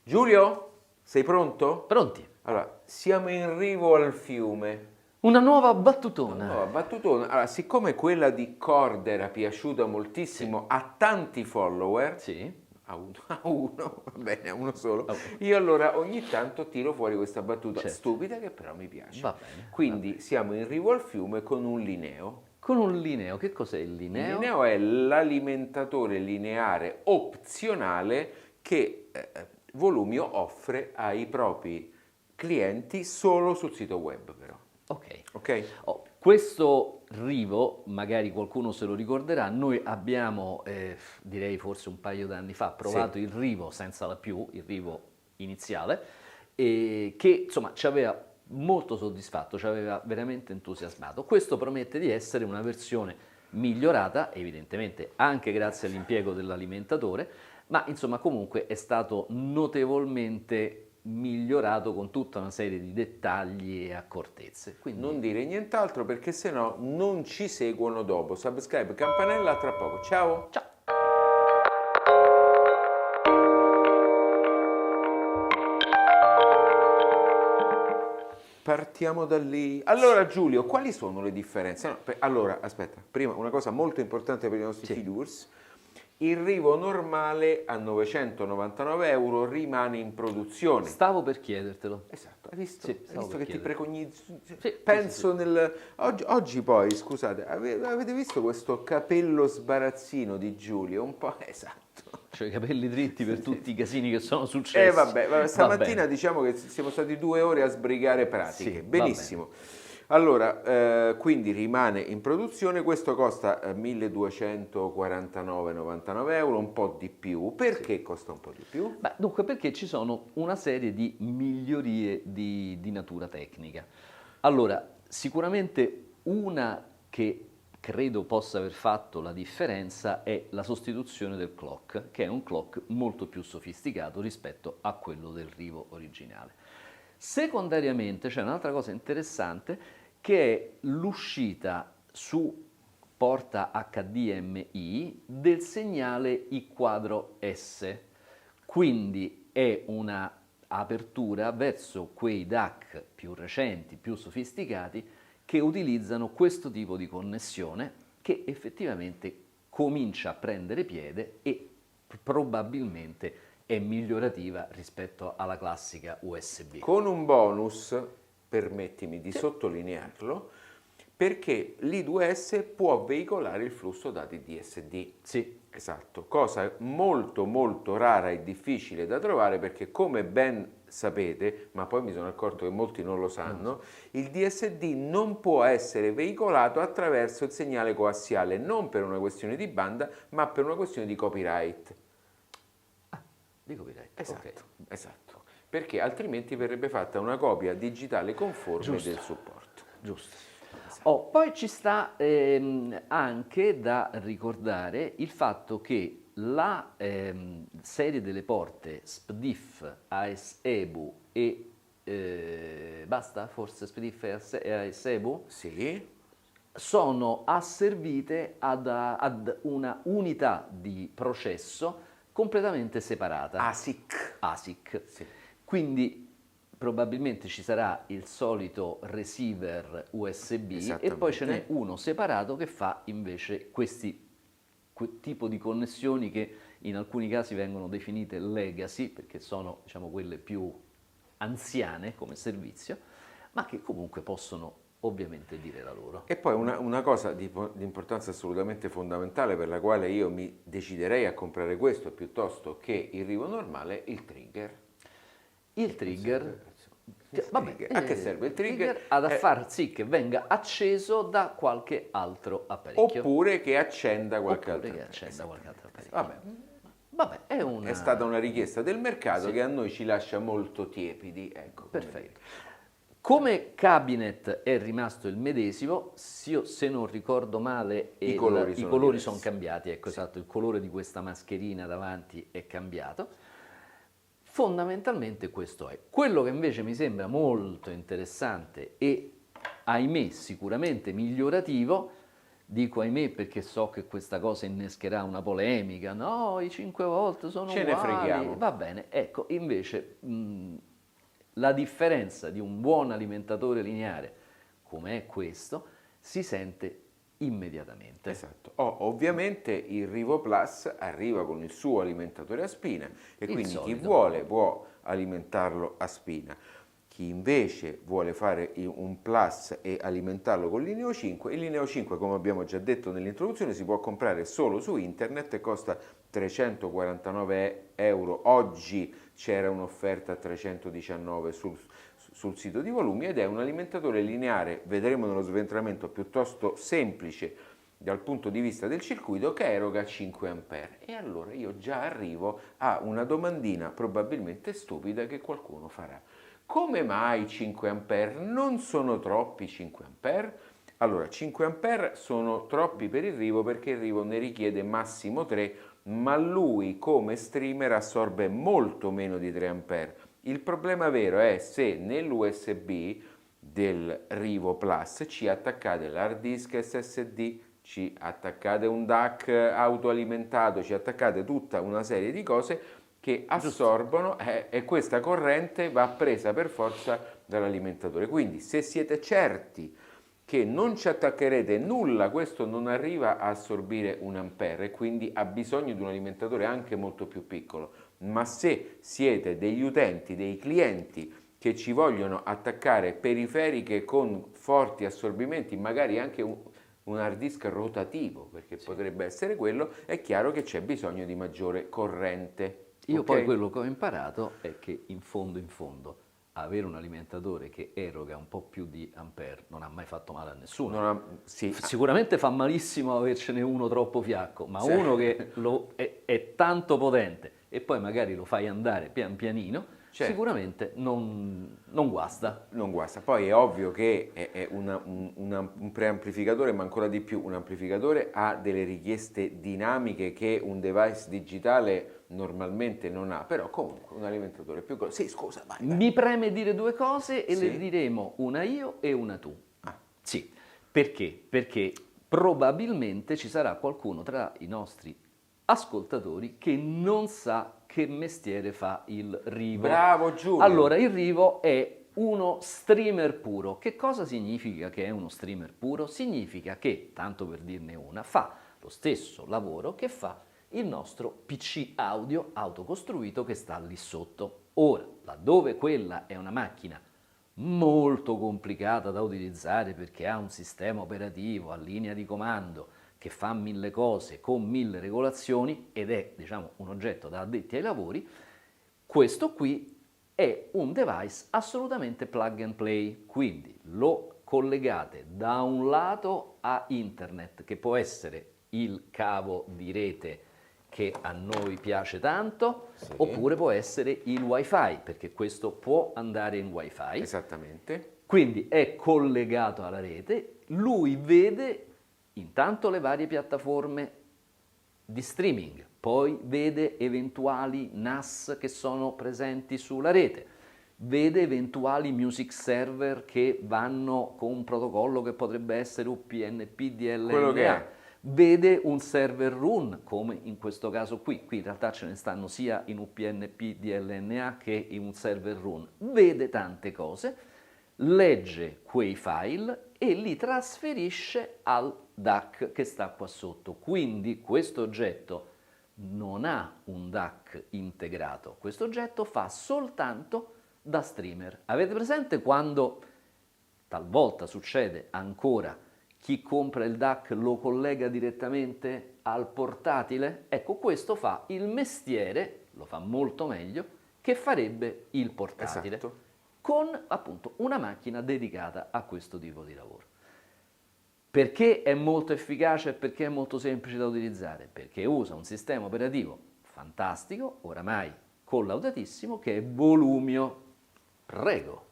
Giulio, sei pronto? Pronti? Allora, siamo in rivo al fiume. Una nuova Una battutona. nuova battutona. Allora, siccome quella di Cord era piaciuta Sì. moltissimo a tanti follower, Sì. a uno, va bene, a uno solo, Oh, io allora ogni tanto tiro fuori questa battuta certo. stupida che però mi piace. Va bene. Quindi siamo in rivo al fiume con un lineo. Con un lineo. Che cos'è il Il lineo? lineo è l'alimentatore lineare opzionale che Volumio offre ai propri clienti solo sul sito web però. Ok. Ok? Questo rivo, magari qualcuno se lo ricorderà, noi abbiamo, direi forse un paio d'anni fa, provato Sì. il rivo senza la più, il rivo iniziale, e che insomma ci aveva molto soddisfatto, ci aveva veramente entusiasmato. Questo promette di essere una versione migliorata, evidentemente anche grazie all'impiego dell'alimentatore, ma insomma comunque è stato notevolmente migliorato con tutta una serie di dettagli e accortezze. Non Quindi dire nient'altro perché sennò non ci seguono dopo. Subscribe, campanella, tra poco. Ciao! ciao! Partiamo da lì. Allora Giulio, quali sono le differenze? Allora, aspetta, prima una cosa molto importante per i nostri Sì. viewers. Il rivo normale a 999 euro rimane in produzione. Stavo per chiedertelo. Esatto, hai visto? Sì, Hai stavo visto per che ti chiedertelo. precognizo? Sì, Penso sì. nel... Oggi poi, scusate, avete visto questo capello sbarazzino di Giulio? Un po' esatto. Cioè i capelli dritti per tutti i casini che sono successi. Vabbè, Va stamattina bene. diciamo che siamo stati 2 ore a sbrigare pratiche. Sì, va Benissimo. bene. Allora, quindi rimane in produzione, questo costa 1.249,99 euro, un po' di più. Perché costa un po' di più? Beh, dunque, perché ci sono una serie di migliorie di natura tecnica. Allora, sicuramente una che credo possa aver fatto la differenza è la sostituzione del clock, che è un clock molto più sofisticato rispetto a quello del rivo originale. Secondariamente c'è un'altra cosa interessante che è l'uscita su porta HDMI del segnale I quadro S. Quindi è una apertura verso quei DAC più recenti, più sofisticati, che utilizzano questo tipo di connessione che effettivamente comincia a prendere piede e probabilmente è migliorativa rispetto alla classica USB. Con un bonus, permettimi di Sì. sottolinearlo, perché l'I2S può veicolare il flusso dati DSD. Sì. Esatto, cosa molto molto rara e difficile da trovare perché come ben sapete, ma poi mi sono accorto che molti non lo sanno, il DSD non può essere veicolato attraverso il segnale coassiale, non per una questione di banda, ma per una questione di copyright. Di copyright. Esatto, Ok. esatto, perché altrimenti verrebbe fatta una copia digitale conforme Giusto. del supporto. Giusto. Esatto. Poi ci sta anche da ricordare il fatto che la serie delle porte SPDIF, AS-EBU e basta, forse SPDIF e AS-EBU, Sì, sono asservite ad una unità di processo completamente separata, ASIC. ASIC. Sì. Quindi probabilmente ci sarà il solito receiver USB e poi ce n'è Esattamente. uno separato che fa invece tipo di connessioni che in alcuni casi vengono definite legacy perché sono diciamo quelle più anziane come servizio, ma che comunque possono ovviamente dire la loro. E poi una cosa di importanza assolutamente fondamentale per la quale io mi deciderei a comprare questo piuttosto che il rivo normale, il trigger. Il trigger, vabbè, A che serve il trigger? ha da far sì che venga acceso da qualche altro apparecchio. Oppure che accenda qualche Oppure altro che apparecchio. accenda qualche altro apparecchio. Vabbè, Vabbè, è stata una richiesta del mercato Sì. che a noi ci lascia molto tiepidi. Ecco, come Perfetto. dire. Come cabinet è rimasto il medesimo, se non ricordo male, I colori i sono colori diversi. sono cambiati, ecco esatto, il colore di questa mascherina davanti è cambiato. Fondamentalmente questo è. Quello che invece mi sembra molto interessante e, ahimè, sicuramente migliorativo, dico ahimè perché so che questa cosa innescherà una polemica, no, i 5 volt sono Ce ne uguali, freghiamo. va bene, ecco, invece la differenza di un buon alimentatore lineare, come è questo, si sente immediatamente. Esatto. Ovviamente il Rivo Plus arriva con il suo alimentatore a spina e Il quindi chi solito. vuole può alimentarlo a spina. Chi invece vuole fare un Plus e alimentarlo con l'Ineo 5, il Lineo 5, come abbiamo già detto nell'introduzione, si può comprare solo su internet e costa 349 euro. Oggi c'era un'offerta a 319 sul sito di Volumi ed è un alimentatore lineare, vedremo nello sventramento, piuttosto semplice dal punto di vista del circuito, che eroga 5 ampere. E allora io già arrivo a una domandina probabilmente stupida che qualcuno farà. Come mai 5 ampere? Non sono troppi 5 ampere? Allora, 5 ampere sono troppi per il Rivo perché il Rivo ne richiede massimo 3, ma lui come streamer assorbe molto meno di 3 ampere. Il problema vero è se nell'USB del Rivo Plus ci attaccate l'hard disk SSD, ci attaccate un DAC autoalimentato, ci attaccate tutta una serie di cose che assorbono e questa corrente va presa per forza dall'alimentatore. Quindi se siete certi che non ci attaccherete nulla, questo non arriva a assorbire un ampere e quindi ha bisogno di un alimentatore anche molto più piccolo. Ma se siete degli utenti, dei clienti che ci vogliono attaccare periferiche con forti assorbimenti, magari anche un hard disk rotativo, perché potrebbe essere quello, è chiaro che c'è bisogno di maggiore corrente. Io Ok? poi quello che ho imparato è che in fondo, avere un alimentatore che eroga un po' più di ampere non ha mai fatto male a nessuno. Sì, Sicuramente fa malissimo avercene uno troppo fiacco, ma Sì. uno che è tanto potente e poi magari lo fai andare pian pianino, Certo. sicuramente non guasta. non guasta. Poi è ovvio che è un preamplificatore, ma ancora di più un amplificatore ha delle richieste dinamiche che un device digitale normalmente non ha, però comunque un alimentatore più grosso. Sì, scusa, vai. Mi preme dire due cose e Sì. le diremo una io e una tu. Ah. Sì, perché? Perché probabilmente ci sarà qualcuno tra i nostri ascoltatori che non sa che mestiere fa il Rivo. Bravo Giulio. Allora, il Rivo è uno streamer puro. Che cosa significa che è uno streamer puro? Significa che, tanto per dirne una, fa lo stesso lavoro che fa il nostro PC audio autocostruito che sta lì sotto. Ora, laddove quella è una macchina molto complicata da utilizzare perché ha un sistema operativo a linea di comando che fa 1000 cose con 1000 regolazioni ed è, diciamo, un oggetto da addetti ai lavori, questo qui è un device assolutamente plug and play, quindi lo collegate da un lato a internet, che può essere il cavo di rete che a noi piace tanto, Sì. oppure può essere il wifi, perché questo può andare in wifi. Esattamente. Quindi è collegato alla rete, lui vede intanto le varie piattaforme di streaming, poi vede eventuali NAS che sono presenti sulla rete, vede eventuali music server che vanno con un protocollo che potrebbe essere UPnP DLNA, Quello che è. vede un server run come in questo caso qui in realtà ce ne stanno sia in UPnP DLNA che in un server run, vede tante cose, legge quei file e li trasferisce al DAC che sta qua sotto. Quindi questo oggetto non ha un DAC integrato, questo oggetto fa soltanto da streamer. Avete presente quando talvolta succede ancora chi compra il DAC lo collega direttamente al portatile? Ecco, questo fa il mestiere, lo fa molto meglio, che farebbe il portatile. Esatto. Con appunto una macchina dedicata a questo tipo di lavoro. Perché è molto efficace e perché è molto semplice da utilizzare? Perché usa un sistema operativo fantastico, oramai collaudatissimo, che è Volumio. Prego.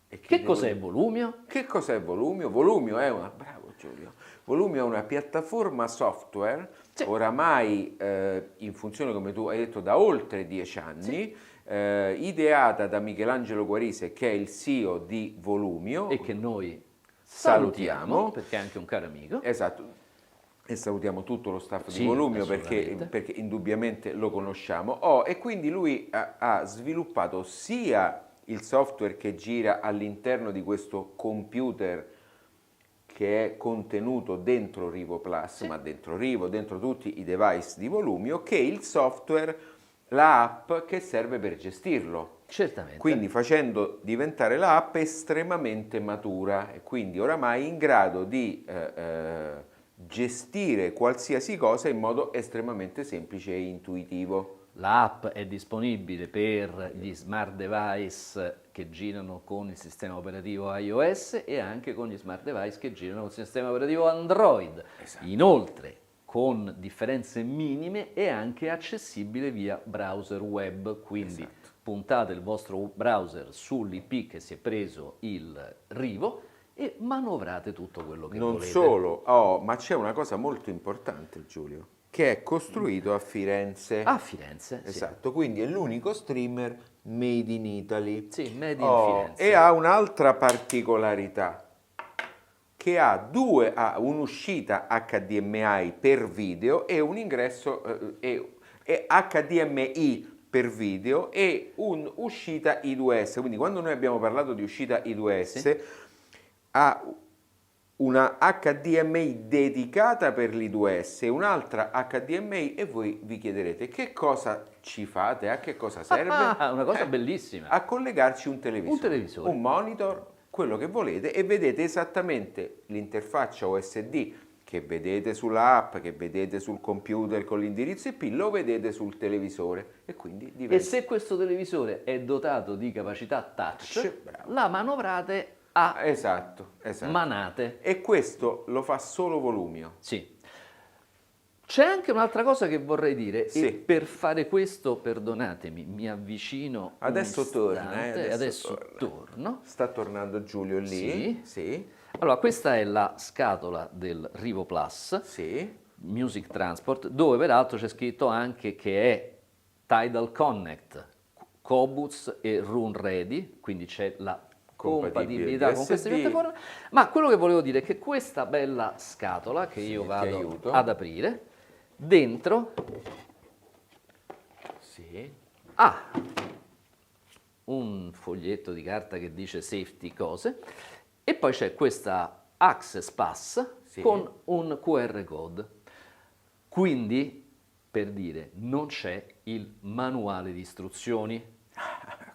E Che cos'è Volumio? Che cos'è Volumio? Volumio è una... Bravo Giulio. Volumio è una piattaforma software, Sì. oramai in funzione, come tu hai detto, da oltre 10 anni, ideata da Michelangelo Guarise, che è il CEO di Volumio. E che noi Salutiamo. salutiamo, perché è anche un caro amico. Esatto. e salutiamo tutto lo staff Sì, di Volumio assolutamente. perché indubbiamente lo conosciamo. E quindi lui ha sviluppato sia il software che gira all'interno di questo computer che è contenuto dentro Rivo Plus, ma dentro Rivo, dentro tutti i device di Volumio, che il software, la app che serve per gestirlo. Certamente. Quindi facendo diventare la app estremamente matura e quindi oramai in grado di gestire qualsiasi cosa in modo estremamente semplice e intuitivo. L'app è disponibile per gli smart device che girano con il sistema operativo iOS e anche con gli smart device che girano con il sistema operativo Android. Esatto. Inoltre, con differenze minime, è anche accessibile via browser web, quindi Esatto. puntate il vostro browser sull'IP che si è preso il Rivo e manovrate tutto quello che Non volete. solo, ma c'è una cosa molto importante, Giulio, che è costruito a Firenze. A Firenze, sì. Esatto, quindi è l'unico streamer made in Italy. Sì, made in Firenze. E ha un'altra particolarità, che ha un'uscita HDMI per video e un ingresso e HDMI per video e un'uscita I2S. Quindi quando noi abbiamo parlato di uscita I2S, Sì. ha una HDMI dedicata per l'I2S e un'altra HDMI e voi vi chiederete che cosa ci fate, a che cosa serve? Una cosa bellissima. A collegarci un televisore, Un televisore. un monitor, quello che volete e vedete esattamente l'interfaccia OSD che vedete sulla app, che vedete sul computer con l'indirizzo IP, lo vedete sul televisore e quindi diventa... E se questo televisore è dotato di capacità touch, Bravo. la manovrate a Esatto. manate. E questo lo fa solo Volumio. Sì. C'è anche un'altra cosa che vorrei dire Sì. e per fare questo, perdonatemi, mi avvicino Adesso un torna, istante, adesso torna. torno. Sta tornando Giulio lì. Sì. Allora, questa è la scatola del Rivo Plus, Sì. Music Transport, dove peraltro c'è scritto anche che è Tidal Connect, Qobuz e Run Ready, quindi c'è la compatibilità con queste DSD. piattaforme. Ma quello che volevo dire è che questa bella scatola che io ti vado aiuto. ad aprire, dentro Sì. ha un foglietto di carta che dice safety cose e poi c'è questa Access Pass Sì. con un QR code. Quindi, per dire, non c'è il manuale di istruzioni.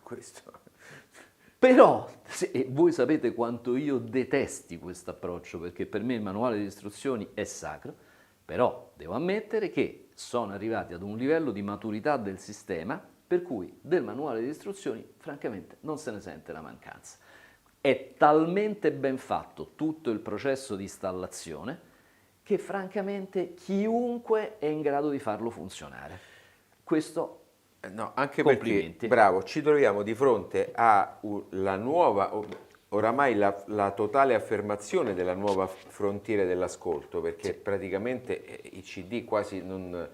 Questo. Però, e voi sapete quanto io detesti questo approccio, perché per me il manuale di istruzioni è sacro, però devo ammettere che sono arrivati ad un livello di maturità del sistema per cui del manuale di istruzioni francamente non se ne sente la mancanza. È talmente ben fatto tutto il processo di installazione che francamente chiunque è in grado di farlo funzionare. Questo No, anche complimenti. perché, bravo, ci troviamo di fronte alla nuova, oramai la totale affermazione della nuova frontiera dell'ascolto, perché praticamente i CD quasi non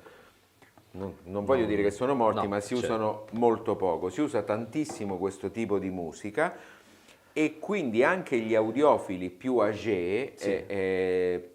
voglio dire che sono morti, no, ma si certo. usano molto poco. Si usa tantissimo questo tipo di musica e quindi anche gli audiofili più âgé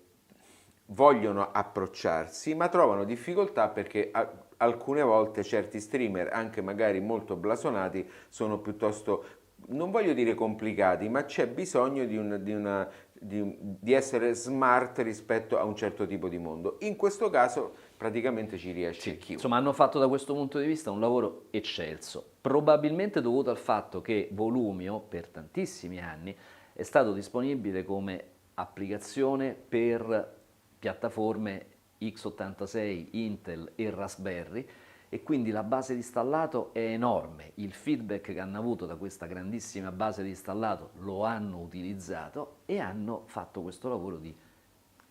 vogliono approcciarsi, ma trovano difficoltà perché alcune volte certi streamer, anche magari molto blasonati, sono piuttosto, non voglio dire complicati, ma c'è bisogno di essere smart rispetto a un certo tipo di mondo. In questo caso praticamente ci riesce chiunque. Insomma, hanno fatto da questo punto di vista un lavoro eccelso, probabilmente dovuto al fatto che Volumio per tantissimi anni è stato disponibile come applicazione per piattaforme x86, Intel e Raspberry e quindi la base di installato è enorme. Il feedback che hanno avuto da questa grandissima base di installato lo hanno utilizzato e hanno fatto questo lavoro di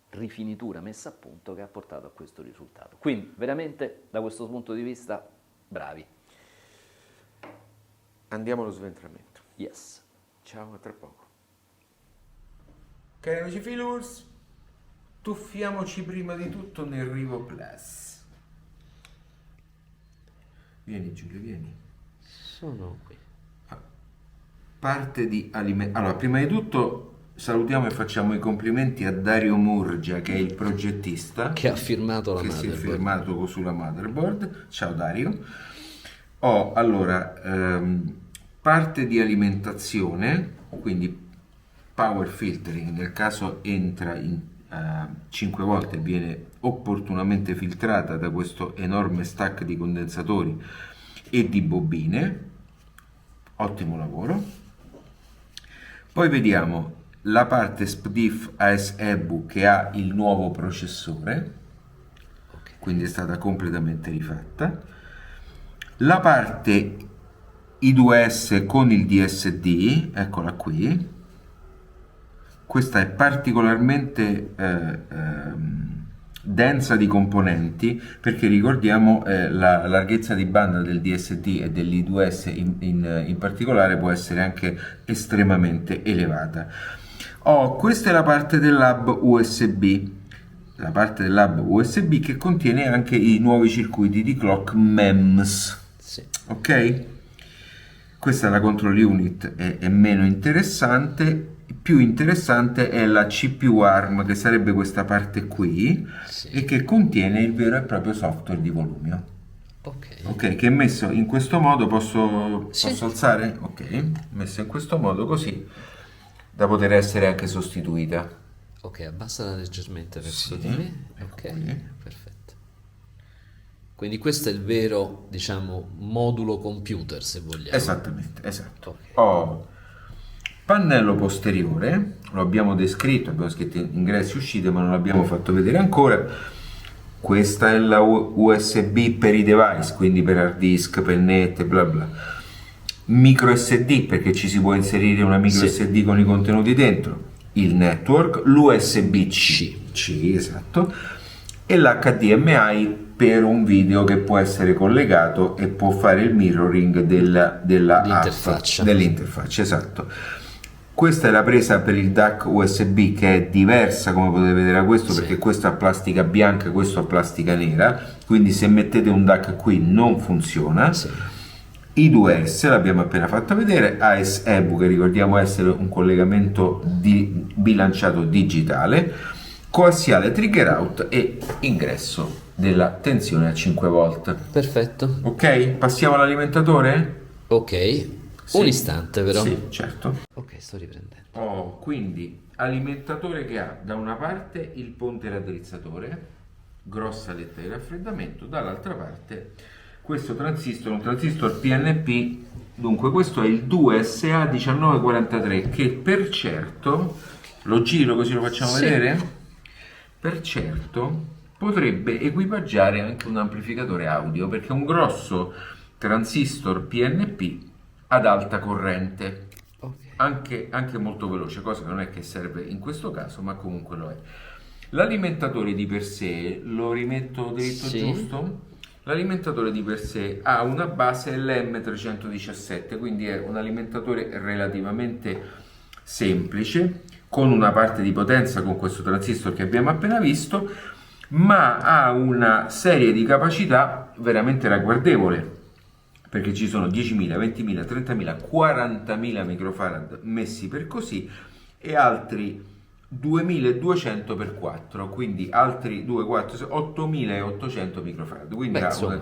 rifinitura messa a punto che ha portato a questo risultato. Quindi veramente da questo punto di vista bravi. Andiamo allo sventramento. Yes. Ciao, a tra poco. Cari amici Filurs, tuffiamoci prima di tutto nel Rivo Plus. Vieni Giulio, vieni. Sono qui. Parte di alimentazione. Allora, prima di tutto salutiamo e facciamo i complimenti a Dario Murgia, che è il progettista, che ha firmato la che si è motherboard. firmato sulla motherboard. Ciao Dario. Allora, parte di alimentazione, quindi power filtering, nel caso entra in 5 volte, viene opportunamente filtrata da questo enorme stack di condensatori e di bobine. Ottimo lavoro. Poi vediamo la parte SPDIF AS-EBU che ha il nuovo processore, quindi è stata completamente rifatta. La parte I2S con il DSD, eccola qui. Questa è particolarmente densa di componenti, perché ricordiamo la larghezza di banda del DSD e dell'I2S in particolare può essere anche estremamente elevata. Questa è la parte dell'hub USB, che contiene anche i nuovi circuiti di clock MEMS. Sì. Ok? Questa è la control unit, è meno interessante. Più interessante è la CPU ARM, che sarebbe questa parte qui, Sì. e che contiene il vero e proprio software di Volumio. Ok. Che è messo in questo modo. Posso Sì. alzare? Ok, messo in questo modo così da poter essere anche sostituita. Ok, abbassala leggermente verso Sì, di me. ecco Ok, qui. perfetto. Quindi questo è il vero, diciamo, modulo computer, se vogliamo. Esattamente, esatto. Ok. Pannello posteriore, lo abbiamo descritto, abbiamo scritto ingressi e uscite, ma non l'abbiamo fatto vedere ancora. Questa è la USB per i device, quindi per hard disk, pennette, bla bla. Micro SD, perché ci si può inserire una micro Sì. SD con i contenuti dentro. Il network, l'USB-C, esatto, e l'HDMI per un video che può essere collegato e può fare il mirroring dell'interfaccia, esatto. Questa è la presa per il DAC USB, che è diversa, come potete vedere da questo, Sì. perché questo ha plastica bianca e questo ha plastica nera, quindi se mettete un DAC qui non funziona. Sì. I2S l'abbiamo appena fatto vedere, AS-EBU, che ricordiamo essere un collegamento bilanciato digitale, coassiale trigger out e ingresso della tensione a 5 volt. Perfetto. Ok, passiamo all'alimentatore? Ok. Sì. Un istante però. Sì, certo. Ok, sto riprendendo. Quindi alimentatore che ha da una parte il ponte raddrizzatore, grossa letta di raffreddamento, dall'altra parte questo transistor, un transistor PNP. Dunque questo è il 2SA1943, che per certo, lo giro così lo facciamo Sì. vedere, per certo potrebbe equipaggiare anche un amplificatore audio, perché è un grosso transistor PNP ad alta corrente, Ok. anche molto veloce, cosa che non è che serve in questo caso, ma comunque lo è. L'alimentatore di per sé, lo rimetto dritto, Sì. giusto? L'alimentatore di per sé ha una base LM317, quindi è un alimentatore relativamente semplice, con una parte di potenza con questo transistor che abbiamo appena visto, ma ha una serie di capacità veramente ragguardevole, perché ci sono 10.000, 20.000, 30.000, 40.000 microfarad messi per così, e altri 2.200 per 4, quindi altri 2, 4, 8.800 microfarad, quindi Beh, ha insomma.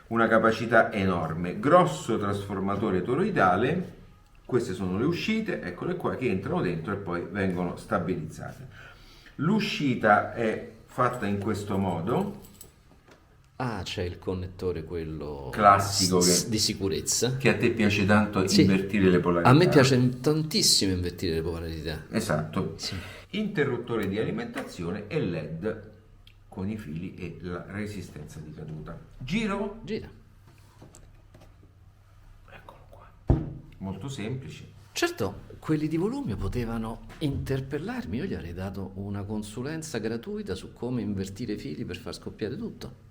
una capacità enorme. Grosso trasformatore toroidale. Queste sono le uscite, eccole qua, che entrano dentro e poi vengono stabilizzate. L'uscita è fatta in questo modo, Ah, c'è il connettore, quello classico, di sicurezza. che a te piace tanto Sì. invertire le polarità. A me piace tantissimo invertire le polarità. Esatto. Sì. Interruttore di alimentazione e LED con i fili e la resistenza di caduta. Giro? Gira. Eccolo qua. Molto semplice. Certo, quelli di Volumio potevano interpellarmi, io gli avrei dato una consulenza gratuita su come invertire i fili per far scoppiare tutto.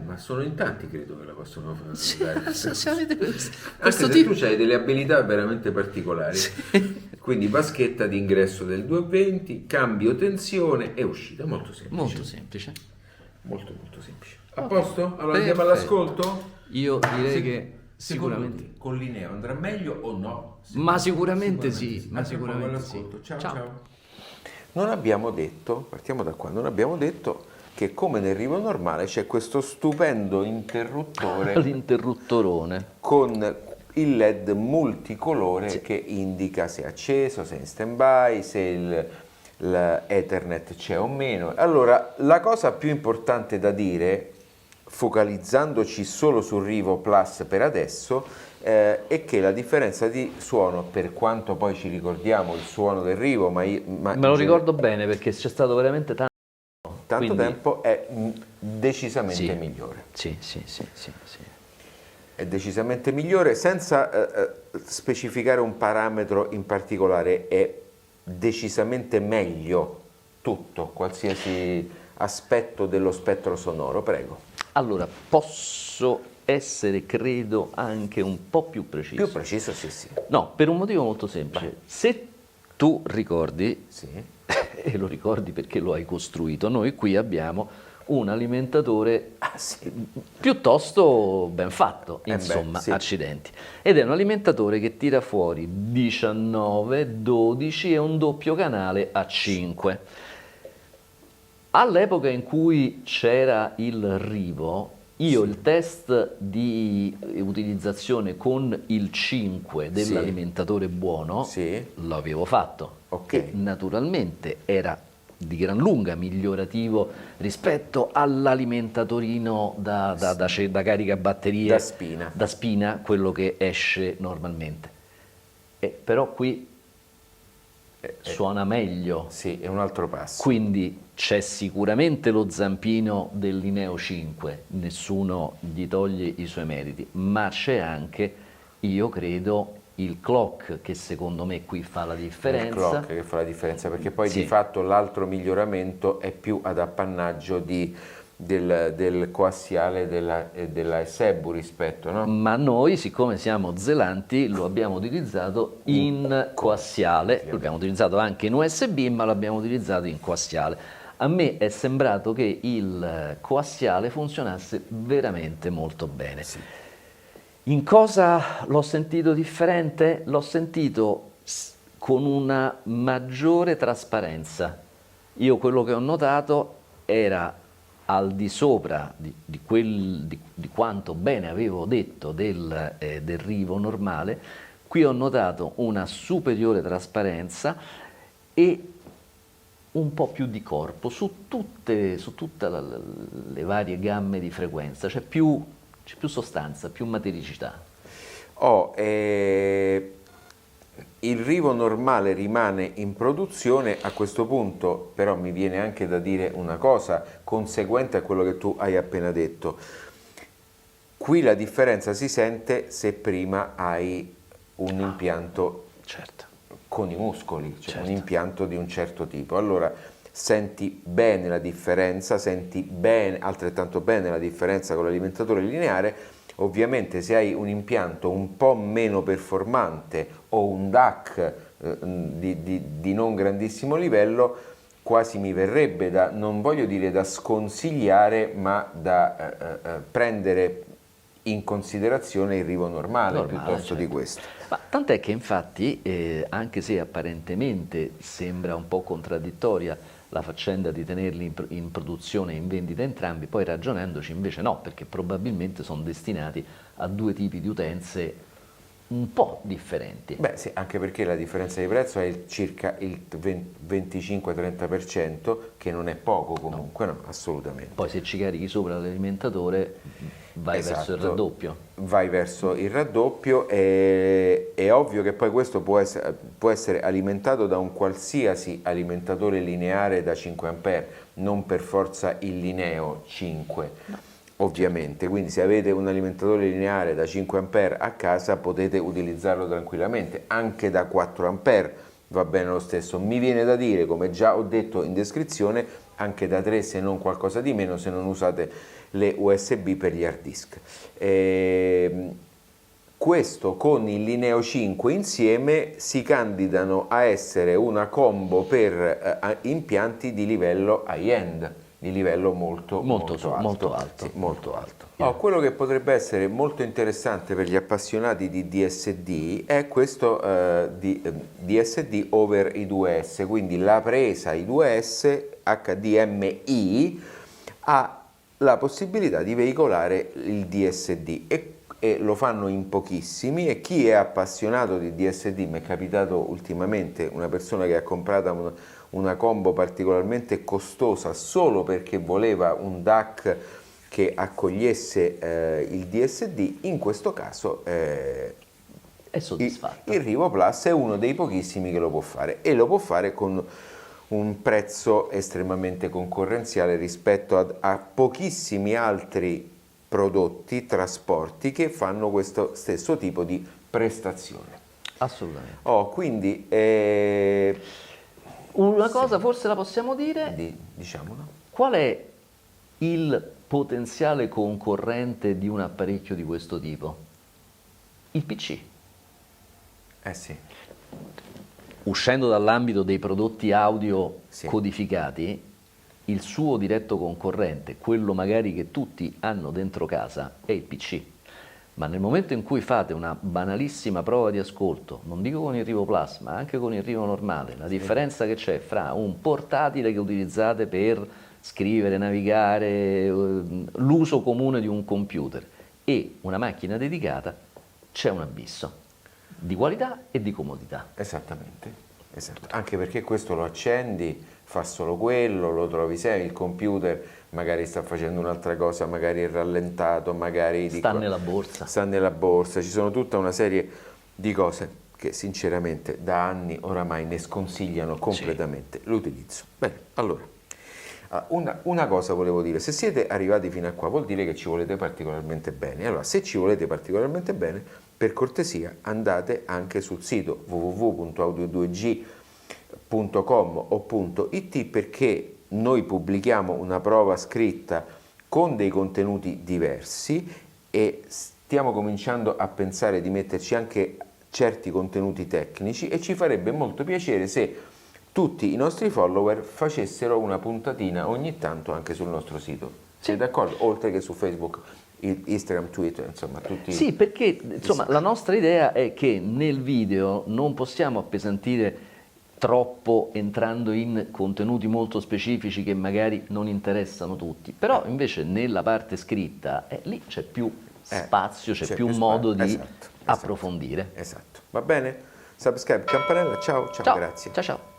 Ma sono in tanti, credo che la possono fare. Sì, dare. se avete questo Anche se tipo. tu hai delle abilità veramente particolari. Quindi baschetta di ingresso del 220, cambio tensione e uscita. Molto semplice. Molto semplice. Molto molto semplice. A posto? Allora Perfetto. andiamo all'ascolto? Io direi Sì. che Sicuramente. Te, con Lineo andrà meglio o no? Ma sicuramente sì, ma Anche un po' sicuramente sì. all'ascolto. Ciao, Ciao. ciao. Non abbiamo detto, partiamo da qua, non abbiamo detto che come nel rivo normale c'è questo stupendo interruttore L'interruttorone. con il LED multicolore Sì. che indica se è acceso, se è in stand-by, se l'Ethernet c'è o meno. Allora, la cosa più importante da dire, focalizzandoci solo sul Rivo Plus per adesso, è che la differenza di suono, per quanto poi ci ricordiamo il suono del Rivo, ma Me lo ricordo bene perché c'è stato veramente tanto. tanto Quindi, tempo, è decisamente sì. migliore. Sì, sì, sì, sì, sì. È decisamente migliore, senza specificare un parametro in particolare, è decisamente meglio tutto, qualsiasi aspetto dello spettro sonoro. Prego. Allora, posso essere, credo, anche un po' più preciso. Più preciso, sì, sì. No, per un motivo molto semplice. Se tu ricordi, Sì. e lo ricordi perché lo hai costruito, noi qui abbiamo un alimentatore Ah, sì. piuttosto ben fatto, beh, insomma, sì. accidenti. Ed è un alimentatore che tira fuori 19, 12 e un doppio canale a 5. All'epoca in cui c'era il Rivo, io il test di utilizzazione con il 5 dell'alimentatore buono Sì. l'avevo fatto. Ok. E naturalmente era di gran lunga migliorativo rispetto all'alimentatorino da carica batterie, Da spina. quello che esce normalmente. Però qui suona meglio. Sì, è un altro passo. Quindi c'è sicuramente lo zampino del Lineo 5, nessuno gli toglie i suoi meriti, ma c'è anche, io credo, il clock che secondo me qui fa la Il differenza. clock che fa la differenza, perché poi Sì. di fatto l'altro miglioramento è più ad appannaggio del coassiale della Sebu rispetto, no? Ma noi, siccome siamo zelanti, lo abbiamo utilizzato in coassiale, l'abbiamo utilizzato anche in USB, ma l'abbiamo utilizzato in coassiale. A me è sembrato che il coassiale funzionasse veramente molto bene. Sì. In cosa l'ho sentito differente? L'ho sentito con una maggiore trasparenza. Io quello che ho notato era al di sopra di quanto bene avevo detto del Rivo normale, qui ho notato una superiore trasparenza e un po' più di corpo su tutte le varie gamme di frequenza, c'è più sostanza, più matericità. Il Rivo normale rimane in produzione, a questo punto però mi viene anche da dire una cosa conseguente a quello che tu hai appena detto. Qui la differenza si sente se prima hai un impianto Certo. con i muscoli, cioè Certo. un impianto di un certo tipo. Allora senti bene la differenza, senti bene, altrettanto bene la differenza con l'alimentatore lineare. Ovviamente se hai un impianto un po' meno performante o un DAC di non grandissimo livello, quasi mi verrebbe da, non voglio dire da sconsigliare, ma da prendere in considerazione il Rivo normale piuttosto certo. di questo. Ma tant'è che infatti, anche se apparentemente sembra un po' contraddittoria la faccenda di tenerli in produzione e in vendita entrambi, poi ragionandoci invece no, perché probabilmente sono destinati a due tipi di utenze un po' differenti. Beh sì, anche perché la differenza di prezzo è circa il 25-30%, che non è poco comunque, no, assolutamente. Poi se ci carichi sopra l'alimentatore vai verso il raddoppio. Vai verso il raddoppio, è ovvio che poi questo può essere alimentato da un qualsiasi alimentatore lineare da 5 A, non per forza il Lineo 5. No. Ovviamente, quindi se avete un alimentatore lineare da 5 A a casa potete utilizzarlo tranquillamente, anche da 4 A va bene lo stesso. Mi viene da dire, come già ho detto in descrizione, anche da 3 se non qualcosa di meno, se non usate le USB per gli hard disk. Questo con il Lineo 5 insieme si candidano a essere una combo per impianti di livello high-end. di livello molto alto. Molto alto, Sì, molto alto. Quello che potrebbe essere molto interessante per gli appassionati di DSD è questo DSD over I2S, quindi la presa I2S HDMI ha la possibilità di veicolare il DSD e lo fanno in pochissimi, e chi è appassionato di DSD, mi è capitato ultimamente una persona che ha comprato una combo particolarmente costosa solo perché voleva un DAC che accogliesse il DSD, in questo caso È soddisfatto. il Rivo Plus è uno dei pochissimi che lo può fare, e lo può fare con un prezzo estremamente concorrenziale rispetto a pochissimi altri prodotti, trasporti che fanno questo stesso tipo di prestazione. Assolutamente. Quindi Una cosa forse la possiamo dire, diciamolo. qual è il potenziale concorrente di un apparecchio di questo tipo? Il PC. Sì. Uscendo dall'ambito dei prodotti audio Sì. codificati, il suo diretto concorrente, quello magari che tutti hanno dentro casa, è il PC. Ma nel momento in cui fate una banalissima prova di ascolto, non dico con il Rivo Plus, ma anche con il Rivo normale, la differenza che c'è fra un portatile che utilizzate per scrivere, navigare, l'uso comune di un computer, e una macchina dedicata, c'è un abisso di qualità e di comodità. Esattamente, esatto. Anche perché questo lo accendi, fa solo quello, lo trovi sempre, il computer magari sta facendo un'altra cosa, magari è rallentato, magari Sta nella borsa. sta nella borsa, ci sono tutta una serie di cose che sinceramente da anni oramai ne sconsigliano completamente l'utilizzo. Bene, allora, una cosa volevo dire: se siete arrivati fino a qua vuol dire che ci volete particolarmente bene. Allora, se ci volete particolarmente bene, per cortesia andate anche sul sito www.audio2g.com o .it, perché noi pubblichiamo una prova scritta con dei contenuti diversi e stiamo cominciando a pensare di metterci anche certi contenuti tecnici, e ci farebbe molto piacere se tutti i nostri follower facessero una puntatina ogni tanto anche sul nostro sito. Siete d'accordo? Oltre che su Facebook, Instagram, Twitter, insomma tutti. Sì, perché insomma la nostra idea è che nel video non possiamo appesantire troppo entrando in contenuti molto specifici che magari non interessano tutti, però invece nella parte scritta lì c'è più spazio, c'è più modo di approfondire. Esatto, va bene? Subscribe, campanella, ciao, Ciao, grazie. ciao.